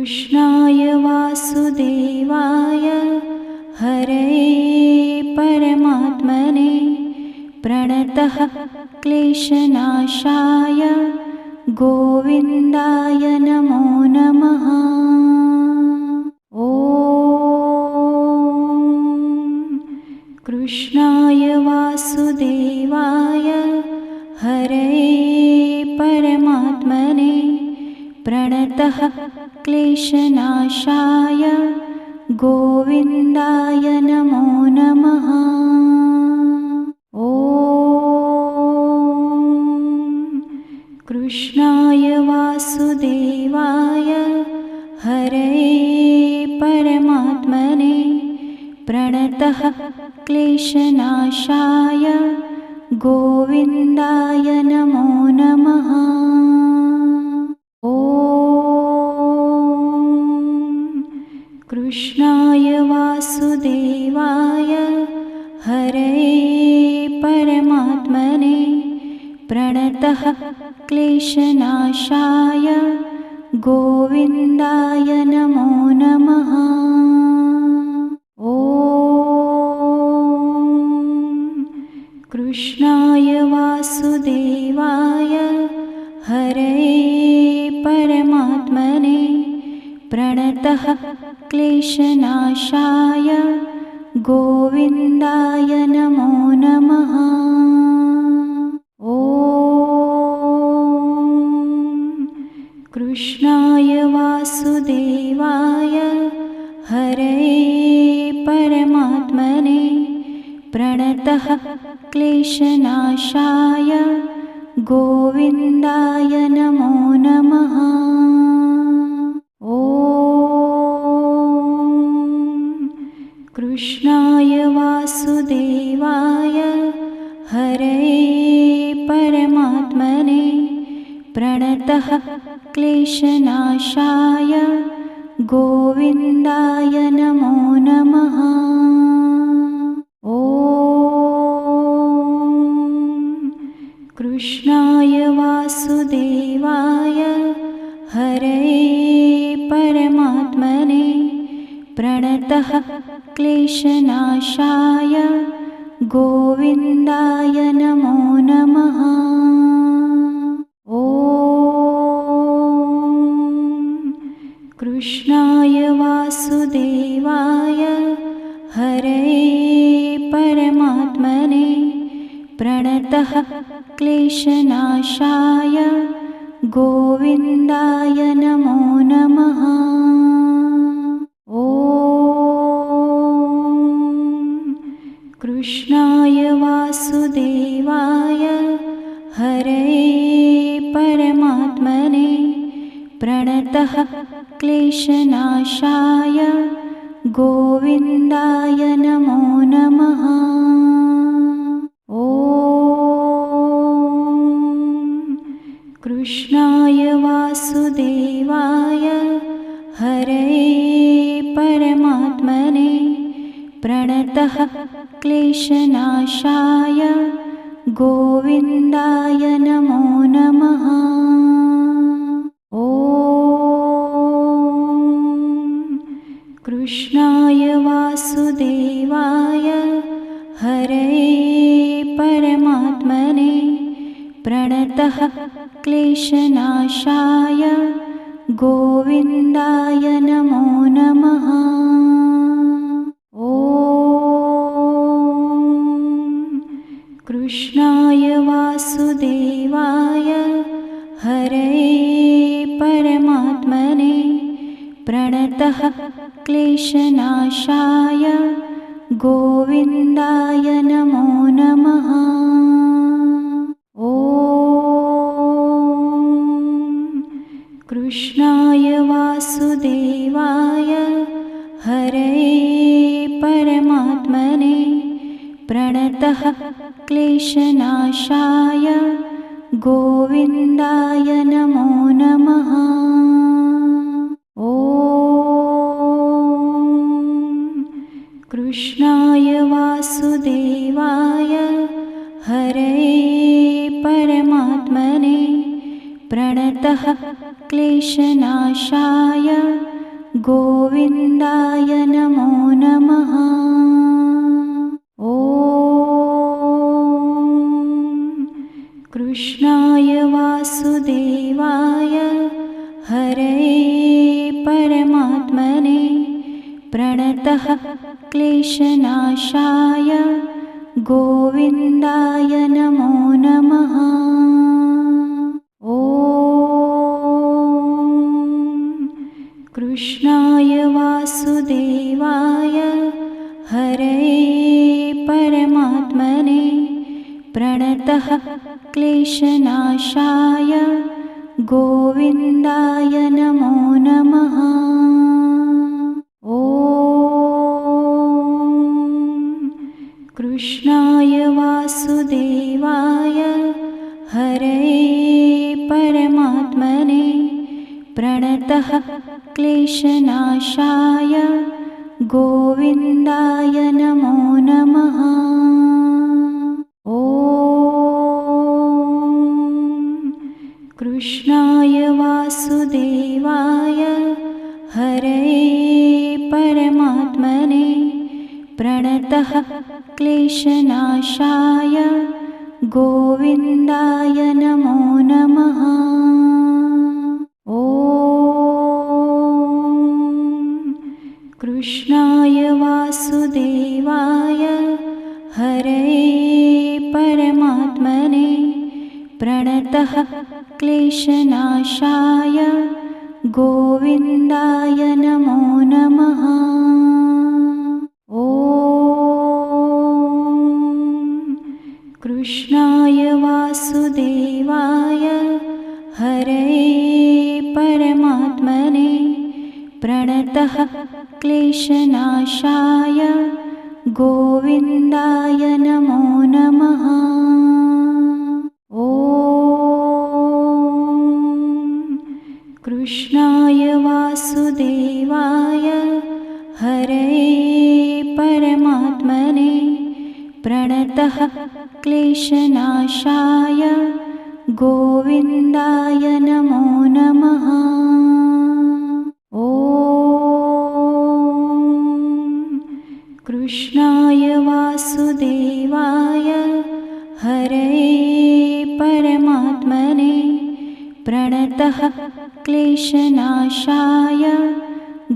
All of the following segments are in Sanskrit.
कृष्णाय वासुदेवाय हरये परमात्मने प्रणतः क्लेशनाशाय गोविन्दाय नमो नमः। ॐ कृष्णाय वासुदेवाय हरये परमात्मने प्रणतः क्लेशनाशाय गोविन्दाय नमो नमः। ॐ कृष्णाय वासुदेवाय हरये परमात्मने प्रणतः क्लेशनाशाय गोविन्दाय नमो नमः। ॐ कृष्णाय वासुदेवाय हरये परमात्मने प्रणतः क्लेशनाशाय गोविन्दाय नमो नमः। ॐ कृष्णाय वासुदेवाय हरये परमात्मने प्रणतः क्लेशनाशाय गोविन्दाय नमो नमः। ॐ कृष्णाय वासुदेवाय हरये परमात्मने प्रणतः क्लेशनाशाय गोविन्दाय नमो नमः। ॐ कृष्णाय वासुदेवाय हरये परमात्मने प्रणतः क्लेशनाशाय गोविन्दाय नमो नमः। ॐ कृष्णाय वासुदेवाय हरये परमात्मने प्रणतः क्लेशनाशाय गोविन्दाय नमो नमः। ॐ कृष्णाय वासुदेवाय हरये परमात्मने प्रणतः क्लेशनाशाय गोविन्दाय नमो नमः। ॐ कृष्णाय वासुदेवाय हरये परमात्मने प्रणतः क्लेशनाशाय गोविन्दाय नमो नमः। ॐ कृष्णाय वासुदेवाय हरये परमात्मने प्रणतः क्लेशनाशाय गोविन्दाय नमो नमः। ॐ कृष्णाय वासुदेवाय हरये परमात्मने प्रणतः क्लेशनाशाय गोविन्दाय नमो नमः। ॐ कृष्णाय वासुदेवाय हरये परमात्मने प्रणतः क्लेशनाशाय गोविन्दाय नमो नमः। ॐ कृष्णाय वासुदेवाय हरये परमात्मने प्रणतः क्लेशनाशाय गोविन्दाय नमो नमः। ॐ कृष्णाय वासुदेवाय हरये परमात्मने प्रणतः क्लेशनाशाय गोविन्दाय नमो नमः। ॐ कृष्णाय वासुदेवाय हरये परमात्मने प्रणतः क्लेशनाशाय गोविन्दाय नमो नमः। ॐ कृष्णाय वासुदेवाय हरये परमात्मने प्रणतः क्लेशनाशाय गोविन्दाय नमो नमः। ॐ कृष्णाय वासुदेवाय हरये परमात्मने प्रणतः क्लेशनाशाय गोविन्दाय नमो नमः। ॐ कृष्णाय वासुदेवाय हरये परमात्मने प्रणतः क्लेशनाशाय गोविन्दाय नमो नमः। ॐ कृष्णाय वासुदेवाय हरये परमात्मने प्रणतः क्लेशनाशाय गोविन्दाय नमो नमः। ॐ कृष्णाय वासुदेवाय हरये परमात्मने प्रणतः क्लेशनाशाय गोविन्दाय नमो नमः। ॐ कृष्णाय वासुदेवाय हरये परमात्मने प्रणतः क्लेशनाशाय गोविन्दाय नमो नमः। ॐ कृष्णाय वासुदेवाय हरये परमात्मने प्रणतः क्लेशनाशाय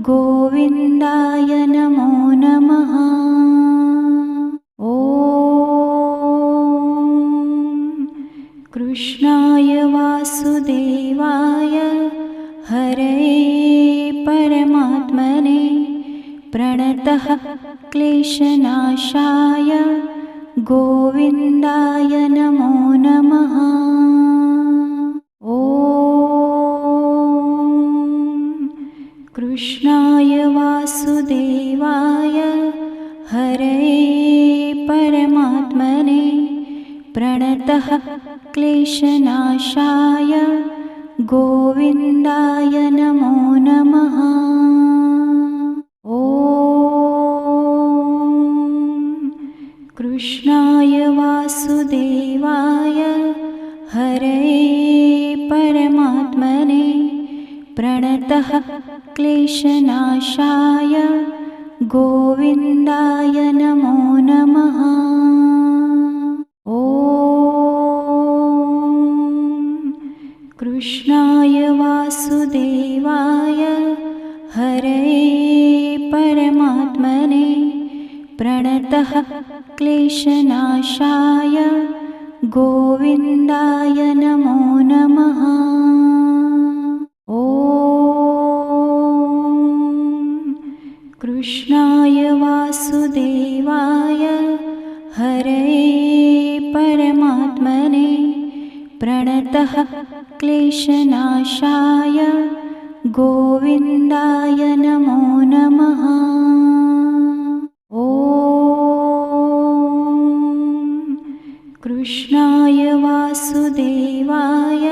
गोविन्दाय नमो नमः। ॐ कृष्णाय वासुदेवाय हरये परमात्मने प्रणतः क्लेशनाशाय गोविन्दाय नमो नमः। ॐ कृष्णाय वासुदेवाय हरये परमात्मने प्रणतः क्लेशनाशाय गोविन्दाय नमो नमः। ॐ कृष्णाय वासुदेवाय हरये परमात्मने प्रणतः क्लेशनाशाय गोविन्दाय नमो नमः। ॐ कृष्णाय वासुदेवाय हरये परमात्मने प्रणतः क्लेशनाशाय गोविन्दाय नमो नमः। ॐ कृष्णाय वासुदेवाय हरये परमात्मने प्रणतः क्लेशनाशाय गोविन्दाय नमो नमः। ॐ कृष्णाय वासुदेवाय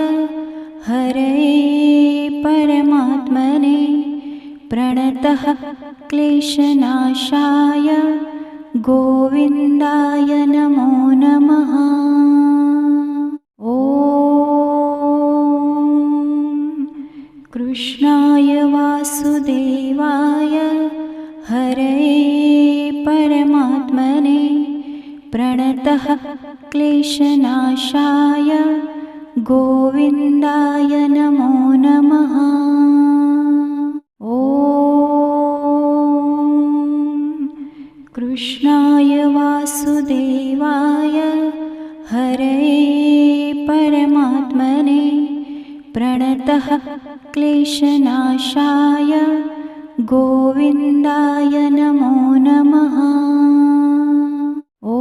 हरये परमात्मने प्रणतः क्लेशनाशाय गोविन्दाय नमो नमः। ॐ कृष्णाय वासुदेवाय हरये परमात्मने प्रणतः क्लेशनाशाय गोविन्दाय नमो नमः। ॐ कृष्णाय वासुदेवाय हरये परमात्मने प्रणतः क्लेशनाशाय गोविन्दाय नमो नमः। ॐ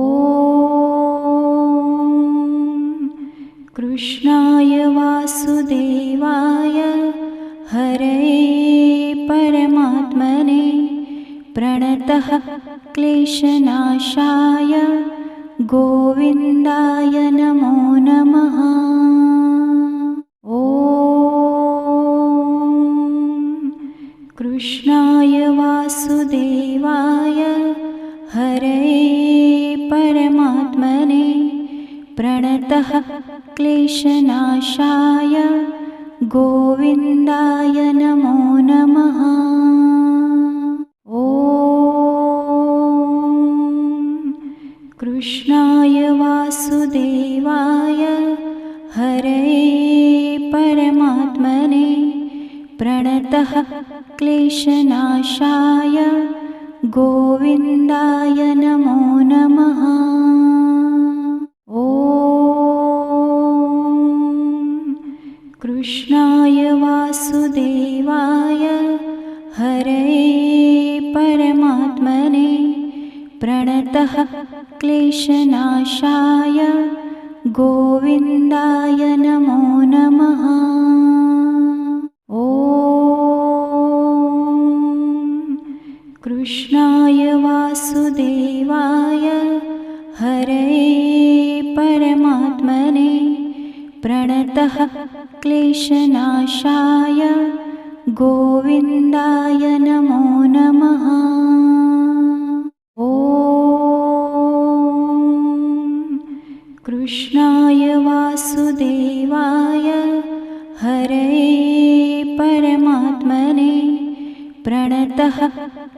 कृष्णाय वासुदेवाय हरये परमात्मने प्रणतः क्लेशनाशाय गोविन्दाय नमो नमः। ॐ कृष्णाय वासुदेवाय हरये परमात्मने प्रणतः क्लेशनाशाय गोविन्दाय नमो नमः। ॐ कृष्णाय वासुदेवाय हरये परमात्मने प्रणतः क्लेशनाशाय गोविन्दाय नमो नमः। ॐ कृष्णाय वासुदेवाय हरये परमात्मने प्रणतः क्लेशनाशाय गोविन्दाय नमो नमः। ॐ कृष्णाय वासुदेवाय हरये परमात्मने प्रणतः क्लेशनाशाय गोविन्दाय नमो नमः। ॐ कृष्णाय वासुदेवाय हरये परमात्मने प्रणतः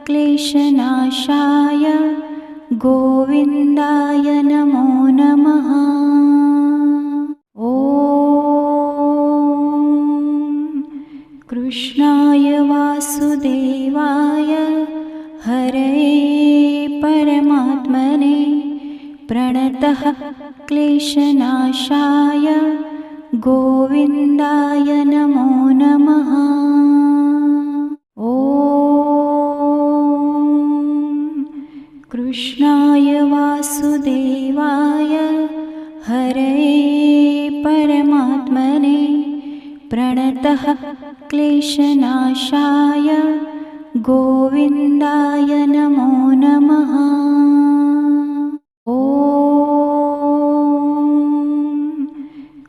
क्लेशनाशाय गोविन्दाय नमो नमः। ॐ कृष्णाय वासुदेवाय हरये परमात्मने प्रणतः क्लेशनाशाय गोविन्दाय नमो नमः। ॐ कृष्णाय वासुदेवाय हरये परमात्मने प्रणतः क्लेशनाशाय गोविन्दाय नमो नमः। ॐ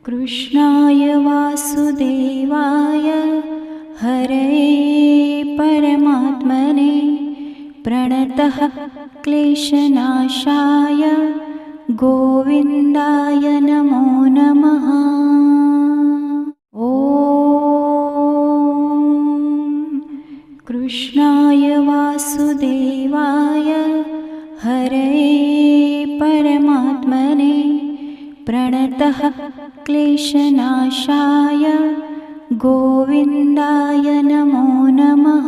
कृष्णाय वासुदेवाय हरये परमात्मने प्रणतः क्लेशनाशाय गोविन्दाय नमो नमः। ॐ कृष्णाय वासुदेवाय हरये परमात्मने प्रणतः क्लेशनाशाय गोविन्दाय नमो नमः।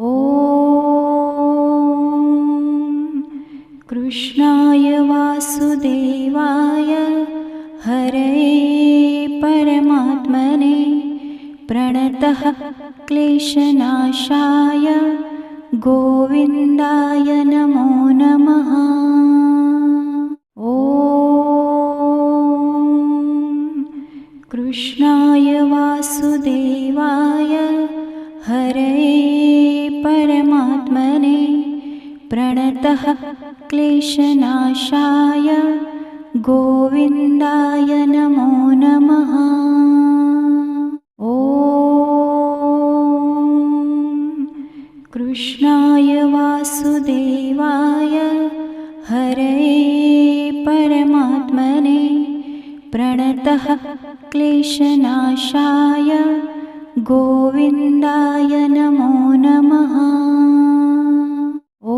ॐ कृष्णाय वासुदेवाय हरये परमात्मने प्रणतः क्लेशनाशाय गोविन्दाय नमो नमः। ॐ कृष्णाय वासुदेवाय हरये परमात्मने प्रणतः क्लेशनाशाय गोविन्दाय नमो नमः। ॐ कृष्णाय वासुदेवाय हरये परमात्मने प्रणतः क्लेशनाशाय गोविन्दाय नमो नमः। ॐ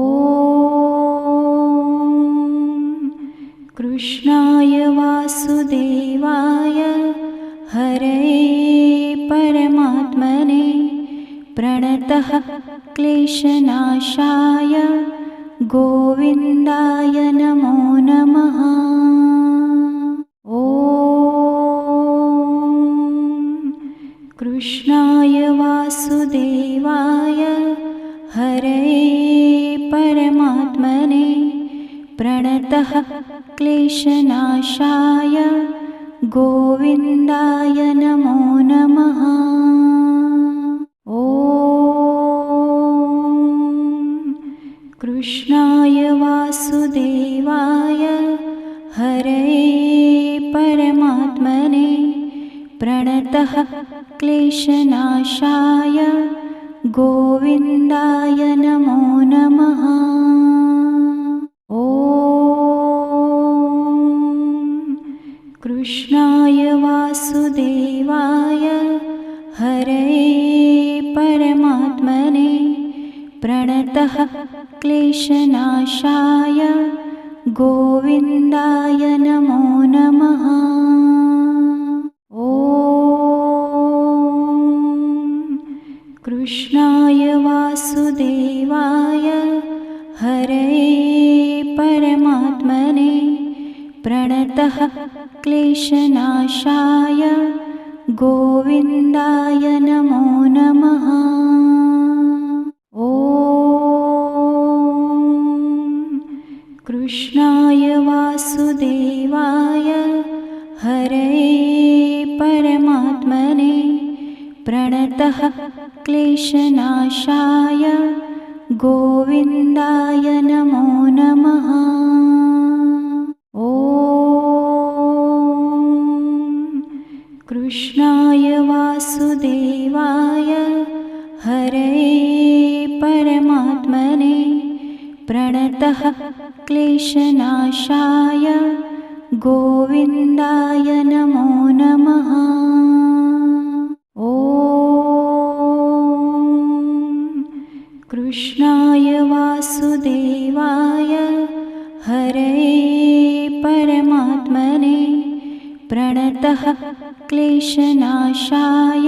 कृष्णाय वासुदेवाय हरये परमात्मने प्रणतः क्लेशनाशाय गोविन्दाय नमो नमः। ॐ कृष्णाय वासुदेवाय हरये परमात्मने प्रणतः क्लेशनाशाय गोविन्दाय नमो नमः। ॐ कृष्णाय वासुदेवाय हरये परमात्मने प्रणतः क्लेशनाशाय गोविन्दाय नमो नमः। ॐ कृष्णाय वासुदेवाय हरये परमात्मने प्रणतः क्लेशनाशाय गोविन्दाय नमो नमः। ॐ कृष्णाय वासुदेवाय हरये परमात्मने प्रणतः क्लेशनाशाय गोविन्दाय नमो नमः। ॐ कृष्णाय वासुदेवाय हरये परमात्मने प्रणतः क्लेशनाशाय गोविन्दाय नमो नमः। ॐ कृष्णाय वासुदेवाय हरये परमात्मने प्रणतः क्लेशनाशाय गोविन्दाय नमो नमः। ॐ कृष्णाय वासुदेवाय हरये परमात्मने प्रणतः क्लेशनाशाय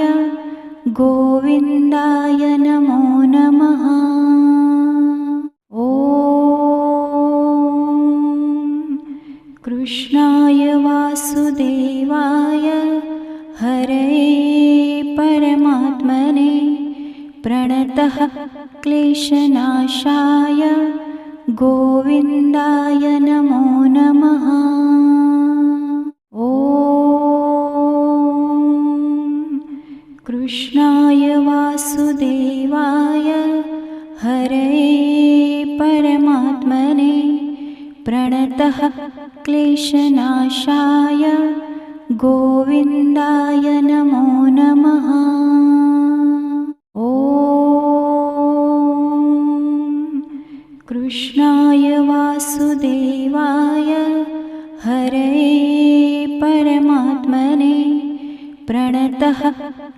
गोविन्दाय नमो नमः। ॐ कृष्णाय वासुदेवाय हरये परमात्मने प्रणतः क्लेशनाशाय गोविन्दाय नमो नमः। ॐ कृष्णाय वासुदेवाय हरये परमात्मने प्रणतः क्लेशनाशाय गोविन्दाय नमो नमः। ॐ कृष्णाय वासुदेवाय हरये परमात्मने प्रणतः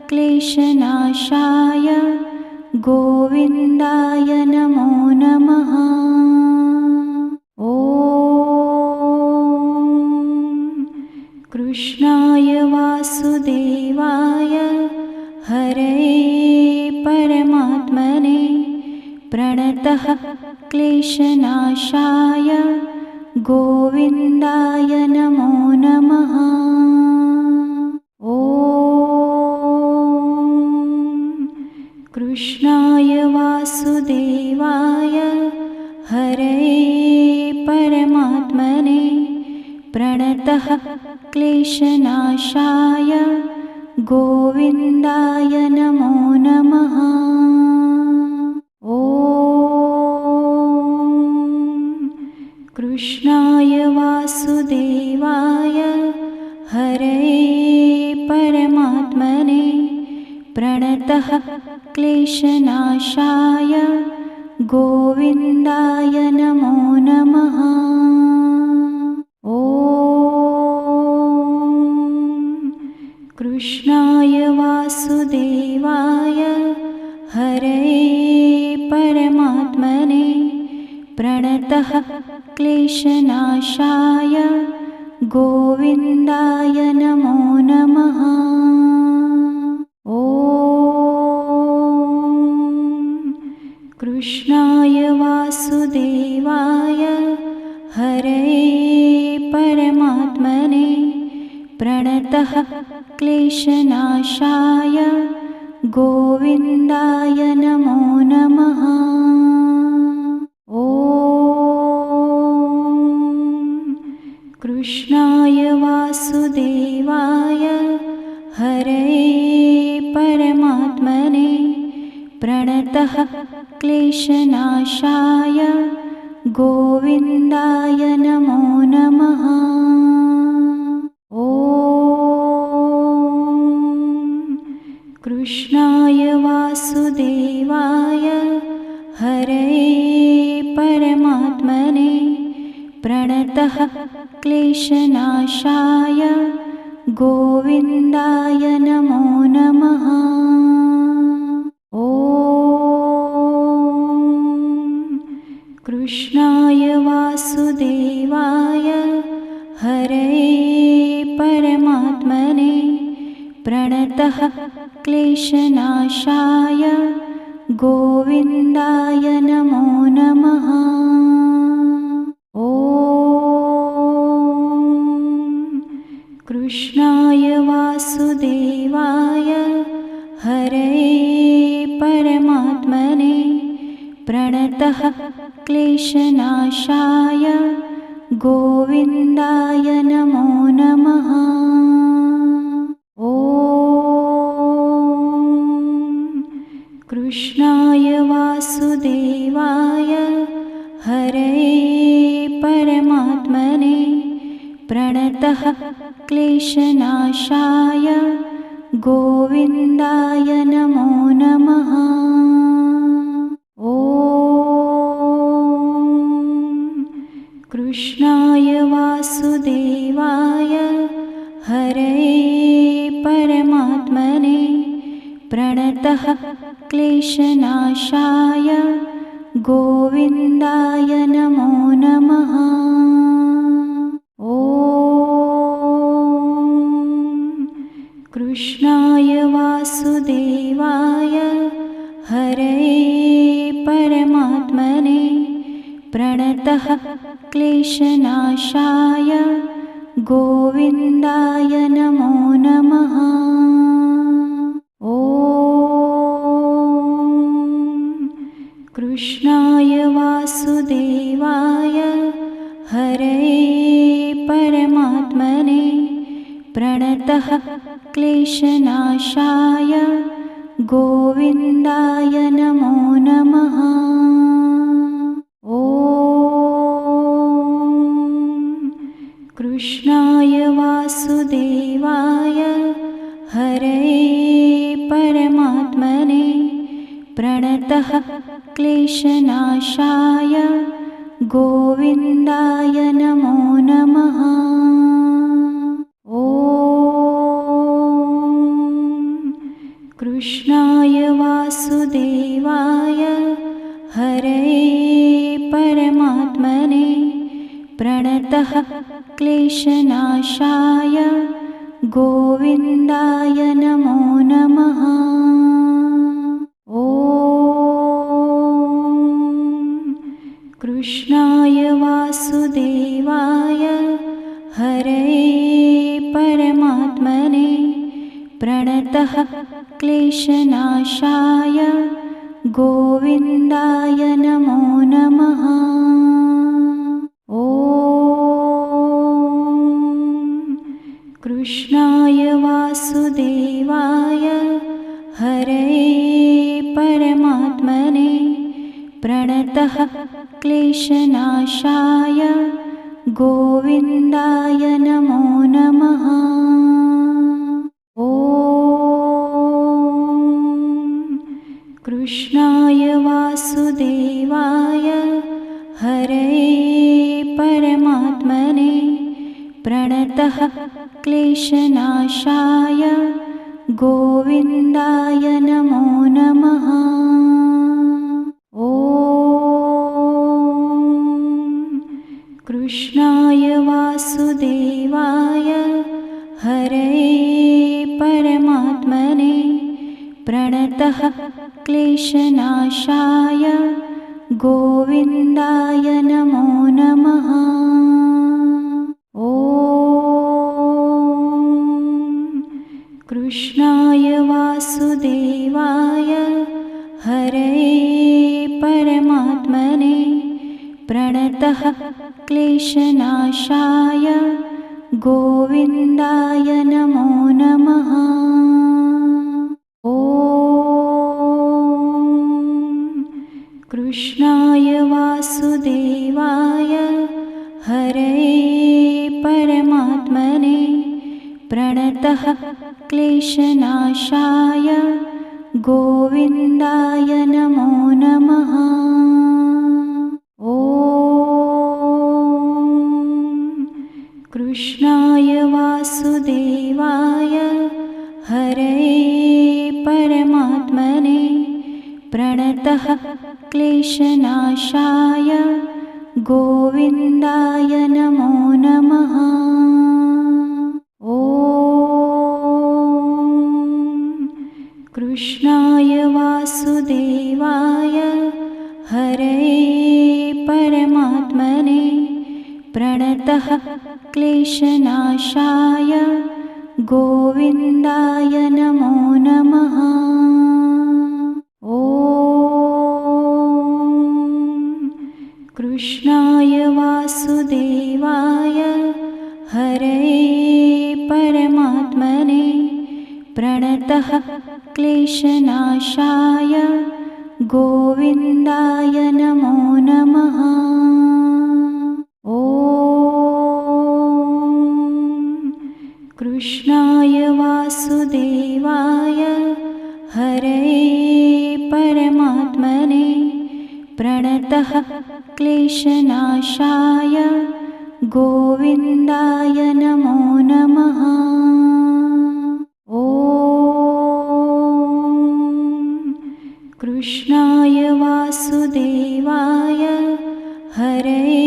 क्लेशनाशाय गोविन्दाय नमो नमः। ॐ कृष्णाय वासुदेवाय हरये परमात्मने प्रणतः क्लेशनाशाय गोविन्दाय नमो नमः। ॐ कृष्णाय वासुदेवाय हरये परमात्मने प्रणतः क्लेशनाशाय गोविन्दाय नमो नमः। ॐ कृष्णाय वासुदेवाय हरये परमात्मने प्रणतः क्लेशनाशाय गोविन्दाय नमो नमः। ॐ कृष्णाय वासुदेवाय हरे परमात्मने प्रणतः क्लेशनाशाय गोविन्दाय नमो नमः। ॐ कृष्णाय वासुदेवाय हरे परमात्मने प्रणतः क्लेशनाशाय गोविन्दाय नमो नमः। ॐ कृष्णाय वासुदेवाय हरे परमात्मने प्रणतः क्लेशनाशाय गोविन्दाय नमो नमः। ॐ कृष्णाय वासुदेवाय हरे परमात्मने प्रणतः क्लेशनाशाय गोविन्दाय नमो नमः। ॐ कृष्णाय वासुदेवाय हरे परमात्मने प्रणतः क्लेशनाशाय गोविन्दाय नमो नमः। ॐ कृष्णाय वासुदेवाय हरे परमात्मने प्रणतः क्लेशनाशाय गोविन्दाय नमो नमः। ॐ कृष्णाय वासुदेवाय हरे परमात्मने प्रणतः क्लेशनाशाय गोविन्दाय नमो नमः। ॐ कृष्णाय वासुदेवाय हरे परमात्मने प्रणतः क्लेशनाशाय गोविन्दाय नमो नमः। ॐ कृष्णाय वासुदेवाय हरे परमात्मने प्रणतः क्लेशनाशाय गोविन्दाय नमो नमः। ॐ कृष्णाय वासुदेवाय हरे परमात्मने प्रणतः क्लेशनाशाय गोविन्दाय नमो नमः। ॐ कृष्णाय वासुदेवाय हरे परमात्मने प्रणतः क्लेशनाशाय गोविन्दाय नमो नमः। ॐ कृष्णाय वासुदेवाय हरे परमात्मने प्रणतः क्लेशनाशाय गोविन्दाय नमो नमः। ॐ कृष्णाय वासुदेवाय हरे परमात्मने प्रणतः क्लेशनाशाय गोविन्दाय नमो नमः। ॐ कृष्णाय वासुदेवाय हरे परमात्मने प्रणतः क्लेशनाशाय गोविन्दाय नमो नमः। ॐ कृष्णाय वासुदेवाय हरे परमात्मने प्रणतः क्लेशनाशाय गोविन्दाय नमो नमः। ॐ कृष्णाय वासुदेवाय हरये परमात्मने प्रणतः क्लेशनाशाय गोविन्दाय नमो नमः। ॐ कृष्णाय वासुदेवाय हरये परमात्मने प्रणतः क्लेशनाशाय गोविन्दाय नमो नमः। ॐ कृष्णाय वासुदेवाय हरये परमात्मने प्रणतः क्लेशनाशाय गोविन्दाय नमो नमः। ॐ कृष्णाय वासुदेवाय हरये परमात्मने प्रणतः क्लेशनाशाय गोविन्दाय नमो नमः। ॐ कृष्णाय वासुदेवाय हरये परमात्मने प्रणतः क्लेशनाशाय गोविन्दाय नमो नमः। ॐ कृष्णाय वासुदेवाय हरये परमात्मने प्रणतः क्लेशनाशाय गोविन्दाय नमो नमः। ॐ कृष्णाय वासुदेवाय हरये परमात्मने प्रणतः क्लेशनाशाय गोविन्दाय नमो नमः। ॐ कृष्णाय वासुदेवाय हरये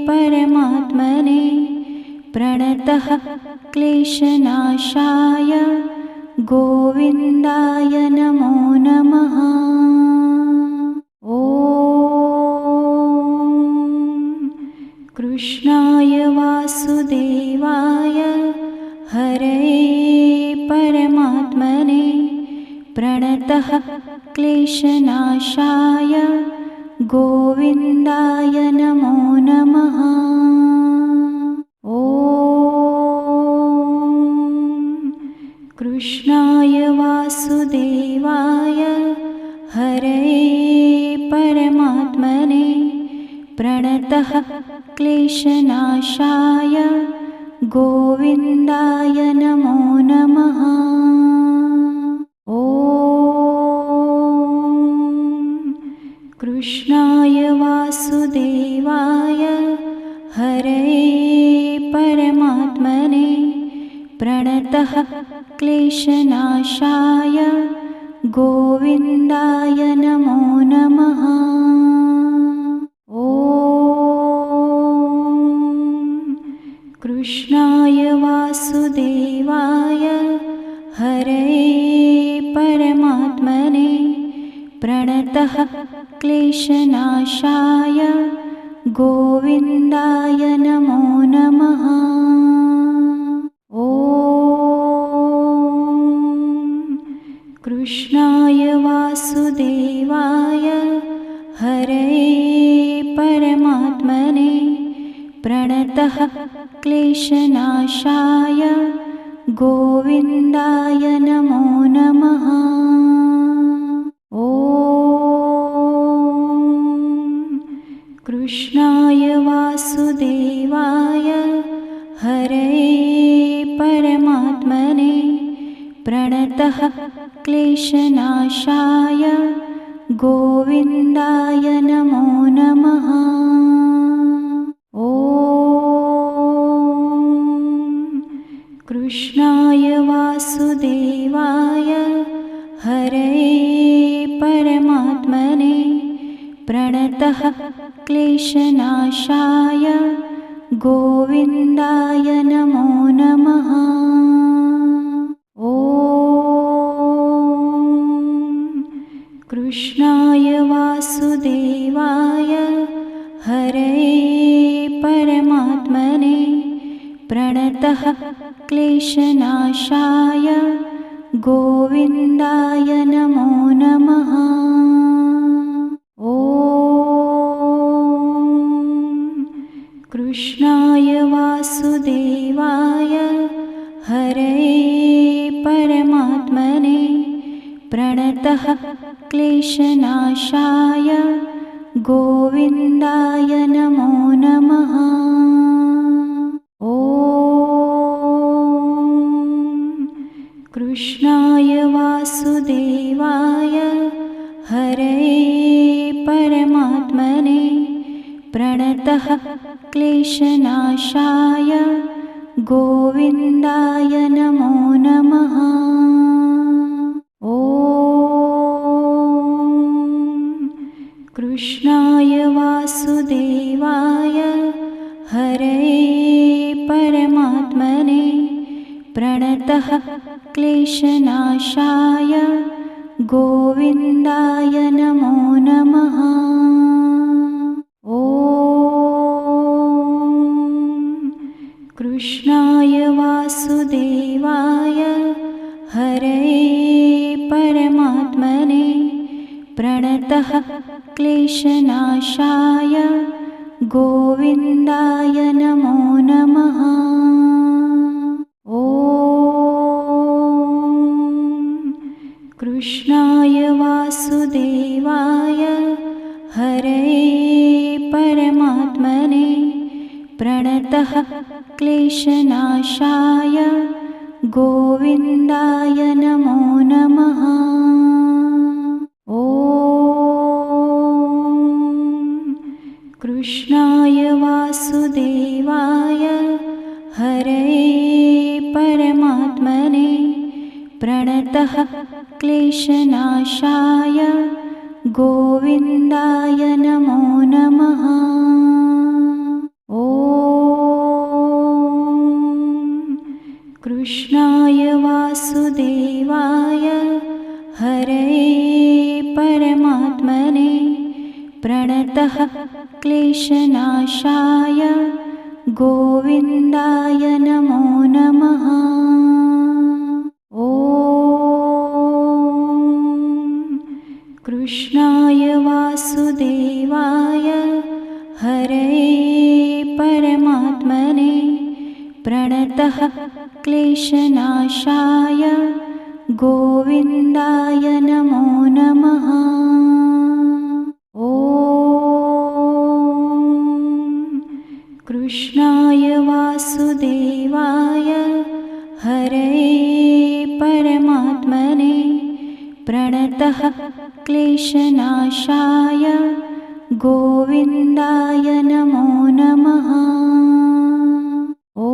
परमात्मने प्रणतः क्लेशनाशाय गोविन्दाय नमो नमः। ॐ कृष्णाय वासुदेवाय हरये परमात्मने प्रणतः क्लेशनाशाय गोविन्दाय नमो नमः। ॐ कृष्णाय वासुदेवाय हरये परमात्मने प्रणतः क्लेशनाशाय गोविन्दाय नमो नमः। ॐ कृष्णाय वासुदेवाय हरये परमात्मने प्रणतः क्लेशनाशाय गोविन्दाय नमो नमः। ॐ कृष्णाय वासुदेवाय हरये परमात्मने प्रणतः क्लेशनाशाय गोविन्दाय नमो नमः। ॐ कृष्णाय वासुदेवाय हरये परमात्मने प्रणतः क्लेशनाशाय गोविन्दाय नमो नमः। ॐ कृष्णाय वासुदेवाय हरये परमात्मने प्रणतः क्लेशनाशाय गोविन्दाय नमो नमः। ॐ कृष्णाय वासुदेवाय हरये परमात्मने प्रणतः क्लेशनाशाय गोविन्दाय नमो नमः। ॐ कृष्णाय वासुदेवाय हरये परमात्मने प्रणतः क्लेशनाशाय गोविन्दाय नमो नमः। ॐ कृष्णाय वासुदेवाय हरये परमात्मने प्रणतः क्लेशनाशाय गोविन्दाय नमो नमः। ॐ कृष्णाय वासुदेवाय हरये परमात्मने प्रणतः क्लेशनाशाय गोविन्दाय नमो नमः। ॐ कृष्णाय वासुदेवाय हरये परमात्मने प्रणतः क्लेशनाशाय गोविन्दाय नमो नमः। ॐ कृष्णाय वासुदेवाय हरये परमात्मने प्रणतः क्लेशनाशाय गोविन्दाय नमो नमः। ॐ कृष्णाय वासुदेवाय हरये परमात्मने प्रणतः क्लेशनाशाय गोविन्दाय नमो नमः। ॐ कृष्णाय वासुदेवाय हरये परमात्मने प्रणतः क्लेशनाशाय गोविन्दाय नमो नमः। ॐ कृष्णाय वासुदेवाय हरये परमात्मने प्रणतः क्लेशनाशाय गोविन्दाय नमो नमः। ॐ कृष्णाय वासुदेवाय हरये परमात्मने प्रणतः क्लेशनाशाय गोविन्दाय नमो नमः। ॐ कृष्णाय वासुदेवाय हरये परमात्मने प्रणतः क्लेशनाशाय गोविन्दाय नमो नमः। ॐ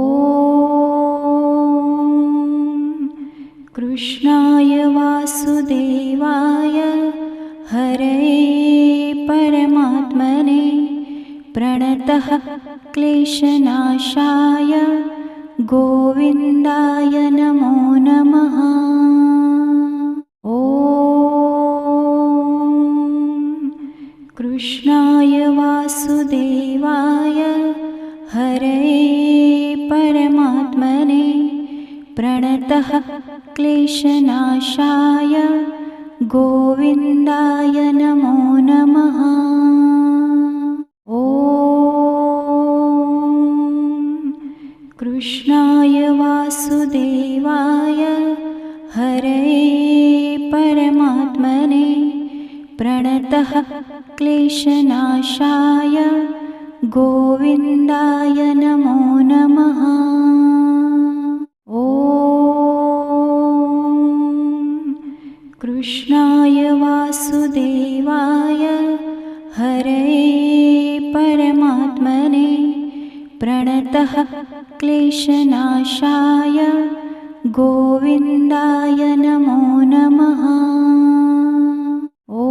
कृष्णाय वासुदेवाय हरये परमात्मने प्रणतः क्लेशनाशाय गोविन्दाय नमो नमः। ॐ कृष्णाय वासुदेवाय हरये परमात्मने प्रणतः क्लेशनाशाय गोविन्दाय नमो नमः। ॐ कृष्णाय वासुदेवाय हरये परमात्मने प्रणतः क्लेशनाशाय गोविन्दाय नमो नमः। ॐ कृष्णाय वासुदेवाय हरये परमात्मने प्रणतः क्लेशनाशाय गोविन्दाय नमो नमः। ॐ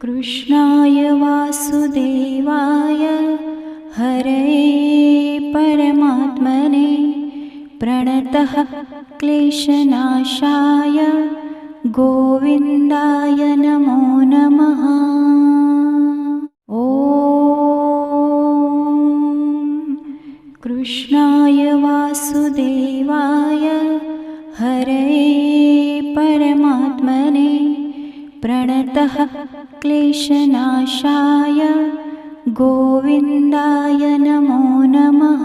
कृष्णाय वासुदेवाय हरये परमात्मने प्रणतः क्लेशनाशाय गोविन्दाय नमो नमः। ॐ कृष्णाय वासुदेवाय हरये परमात्मने प्रणतः क्लेशनाशाय गोविन्दाय नमो नमः।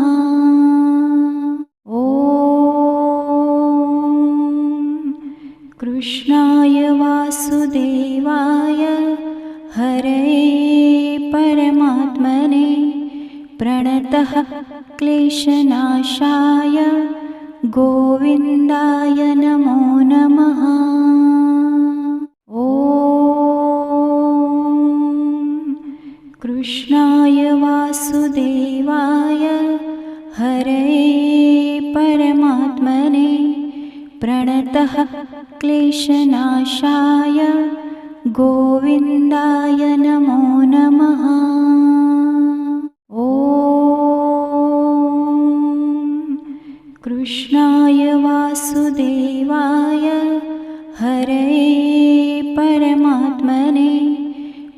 ॐ कृष्णाय वासुदेवाय हरये परमात्मने प्रणतः क्लेशनाशाय गोविन्दाय नमो नमः। ॐ कृष्णाय वासुदेवाय हरये परमात्मने प्रणतः क्लेशनाशाय गोविन्दाय नमो नमः। ॐ कृष्णाय वासुदेवाय हरये परमात्मने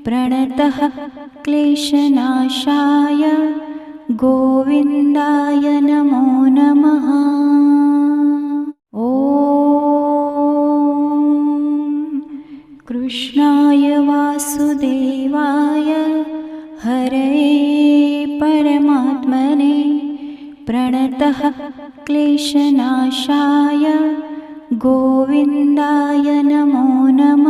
प्रणतः क्लेशनाशाय गोविन्दाय नमो नमः। ॐ कृष्णाय वासुदेवाय हरये परमात्मने प्रणतः क्लेशनाशाय गोविन्दाय नमो नमः।